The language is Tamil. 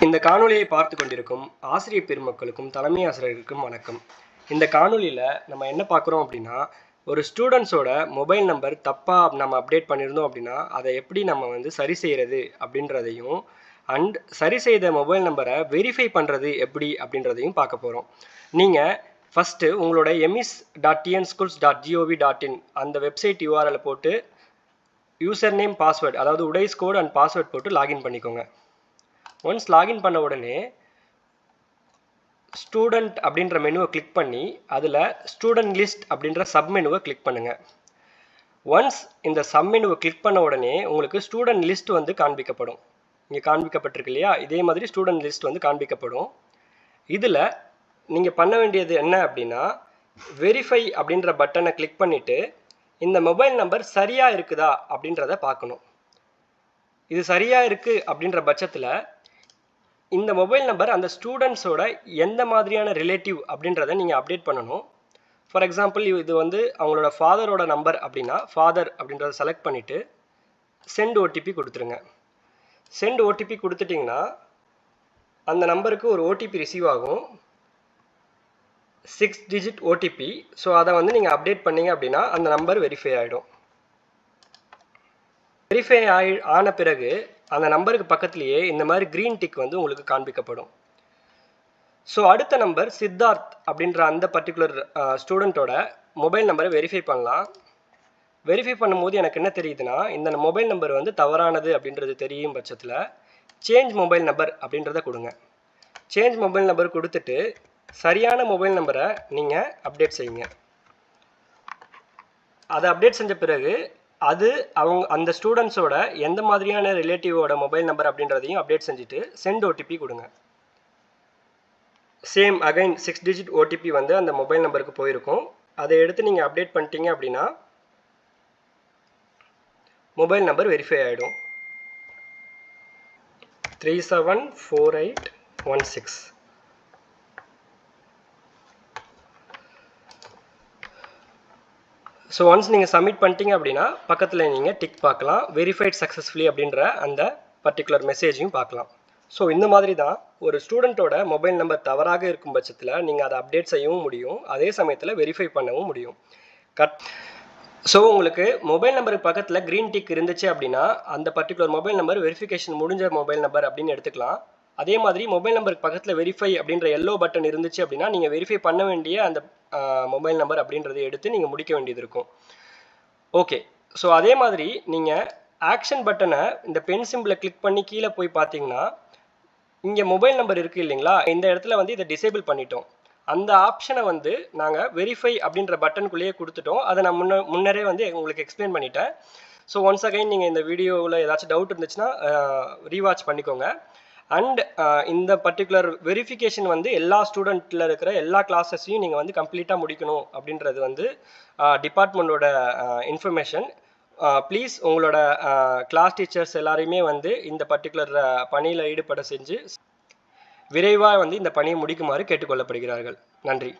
இந்த காணொளியை பார்த்து கொண்டிருக்கும் ஆசிரியர் பெருமக்களுக்கும் தலைமை ஆசிரியர்களுக்கும் வணக்கம். இந்த காணொளியில் நம்ம என்ன பார்க்குறோம் அப்படின்னா, ஒரு ஸ்டூடெண்ட்ஸோட மொபைல் நம்பர் தப்பாக நம்ம அப்டேட் பண்ணியிருந்தோம் அப்படின்னா அதை எப்படி நம்ம சரி செய்கிறது அப்படின்றதையும் அண்ட் சரி செய்த மொபைல் நம்பரை வெரிஃபை பண்ணுறது எப்படி அப்படின்றதையும் பார்க்க போகிறோம். நீங்கள் ஃபஸ்ட்டு உங்களோட emis.tnschools.gov.in அந்த வெப்சைட் யூஆர்எல் போட்டு யூசர் நேம் பாஸ்வேர்டு அதாவது உடைஸ் கோட் அண்ட் பாஸ்வேர்ட் போட்டு லாகின் பண்ணிக்கோங்க. ஒன்ஸ் லாகின் பண்ண உடனே ஸ்டூடெண்ட் அப்படின்ற மெனுவை கிளிக் பண்ணி அதில் ஸ்டூடெண்ட் லிஸ்ட் அப்படின்ற சப் மெனுவை கிளிக் பண்ணுங்கள். ஒன்ஸ் இந்த சப் மெனுவை கிளிக் பண்ண உடனே உங்களுக்கு ஸ்டூடெண்ட் லிஸ்ட் காண்பிக்கப்படும். இங்கே காண்பிக்கப்பட்டிருக்கு இல்லையா, இதே மாதிரி ஸ்டூடெண்ட் லிஸ்ட் காண்பிக்கப்படும். இதில் நீங்கள் பண்ண வேண்டியது என்ன அப்படின்னா, வெரிஃபை அப்படின்ற பட்டனை கிளிக் பண்ணிவிட்டு இந்த மொபைல் நம்பர் சரியாக இருக்குதா அப்படின்றத பார்க்கணும். இது சரியாக இருக்குது அப்படின்ற பட்சத்தில் இந்த மொபைல் நம்பர் அந்த ஸ்டூடெண்ட்ஸோட எந்த மாதிரியான ரிலேட்டிவ் அப்படின்றத நீங்கள் அப்டேட் பண்ணணும். ஃபார் எக்ஸாம்பிள் இது அவங்களோட ஃபாதரோட நம்பர் அப்படின்னா ஃபாதர் அப்படின்றத செலக்ட் பண்ணிவிட்டு சென்ட் ஓடிபி கொடுத்துருங்க. சென்ட் ஓடிபி கொடுத்துட்டிங்கன்னா அந்த நம்பருக்கு ஒரு ஓடிபி ரிசீவ் ஆகும், 6 டிஜிட் ஓடிபி. ஸோ அதை நீங்கள் அப்டேட் பண்ணீங்க அப்படின்னா அந்த நம்பர் வெரிஃபை ஆகிடும். வெரிஃபை ஆன பிறகு அந்த நம்பருக்கு பக்கத்துலேயே இந்த மாதிரி க்ரீன் டிக் உங்களுக்கு காண்பிக்கப்படும். ஸோ அடுத்த நம்பர் சித்தார்த் அப்படின்ற அந்த பர்டிகுலர் ஸ்டூடெண்ட்டோட மொபைல் நம்பரை வெரிஃபை பண்ணலாம். வெரிஃபை பண்ணும்போது எனக்கு என்ன தெரியுதுன்னா, இந்த மொபைல் நம்பர் தவறானது அப்படின்றது தெரியும் பட்சத்தில் சேஞ்ச் மொபைல் நம்பர் அப்படின்றத கொடுங்க. சேஞ்ச் மொபைல் நம்பர் கொடுத்துட்டு சரியான மொபைல் நம்பரை நீங்கள் அப்டேட் செய்யுங்க. அதை அப்டேட் செஞ்ச பிறகு அது அந்த ஸ்டூடெண்ட்ஸோட எந்த மாதிரியான ரிலேட்டிவோட மொபைல் நம்பர் அப்படின்றதையும் அப்டேட் செஞ்சுட்டு சென்ட் ஓடிபி கொடுங்க. சேம் அகைன் 6 டிஜிட் ஓடிபி அந்த மொபைல் நம்பருக்கு போயிருக்கும். அதை எடுத்து நீங்கள் அப்டேட் பண்ணிட்டீங்க அப்படின்னா மொபைல் நம்பர் வெரிஃபை ஆகிடும். 374816. ஸோ ஒன்ஸ் நீங்கள் சப்மிட் பண்ணிட்டீங்க அப்படின்னா பக்கத்தில் நீங்கள் டிக் பார்க்கலாம், வெரிஃபைட் சக்ஸஸ்ஃபுல்லி அப்படின்ற அந்த பர்டிகுலர் மெசேஜையும் பார்க்கலாம். ஸோ இந்த மாதிரி தான் ஒரு ஸ்டூடெண்ட்டோட மொபைல் நம்பர் தவறாக இருக்கும் பட்சத்தில் நீங்கள் அதை அப்டேட் செய்யவும் முடியும், அதே சமயத்தில் வெரிஃபை பண்ணவும் முடியும். ஸோ உங்களுக்கு மொபைல் நம்பருக்கு பக்கத்தில் க்ரீன் டிக் இருந்துச்சு அப்படின்னா அந்த பர்டிகுலர் மொபைல் நம்பர் வெரிஃபிகேஷன் முடிஞ்ச மொபைல் நம்பர் அப்படின்னு எடுத்துக்கலாம். அதே மாதிரி மொபைல் நம்பருக்கு பக்கத்தில் வெரிஃபை அப்படின்ற எல்லோ பட்டன் இருந்துச்சு அப்படின்னா நீங்கள் வெரிஃபை பண்ண வேண்டிய அந்த மொபைல் நம்பர் அப்படின்றத எடுத்து நீங்கள் முடிக்க வேண்டியது இருக்கும். ஓகே, ஸோ அதே மாதிரி நீங்கள் ஆக்ஷன் பட்டனை இந்த பென் சிம்பிளை கிளிக் பண்ணி கீழே போய் பார்த்தீங்கன்னா இங்கே மொபைல் நம்பர் இருக்குது இல்லைங்களா, இந்த இடத்துல இதை டிசேபிள் பண்ணிட்டோம். அந்த ஆப்ஷனை நாங்கள் வெரிஃபை அப்படின்ற பட்டனுக்குள்ளேயே கொடுத்துட்டோம். அதை நான் முன்னரே உங்களுக்கு எக்ஸ்பிளைன் பண்ணிட்டேன். ஸோ ஒன்ஸ் அகைன் நீங்கள் இந்த வீடியோவில் ஏதாச்சும் டவுட் இருந்துச்சுன்னா ரீவாட்ச் பண்ணிக்கோங்க. அண்ட் இந்த பர்டிகுலர் வெரிஃபிகேஷன் எல்லா ஸ்டூடெண்ட்டில் இருக்கிற எல்லா கிளாஸஸையும் நீங்கள் கம்ப்ளீட்டாக முடிக்கணும் அப்படின்றது டிபார்ட்மெண்ட்டோட இன்ஃபர்மேஷன். ப்ளீஸ் உங்களோட கிளாஸ் டீச்சர்ஸ் எல்லாரையுமே இந்த பர்டிகுலர் பணியில் ஈடுபட செஞ்சு விரைவாக இந்த பணியை முடிக்குமாறு கேட்டுக்கொள்ளப்படுகிறார்கள். நன்றி.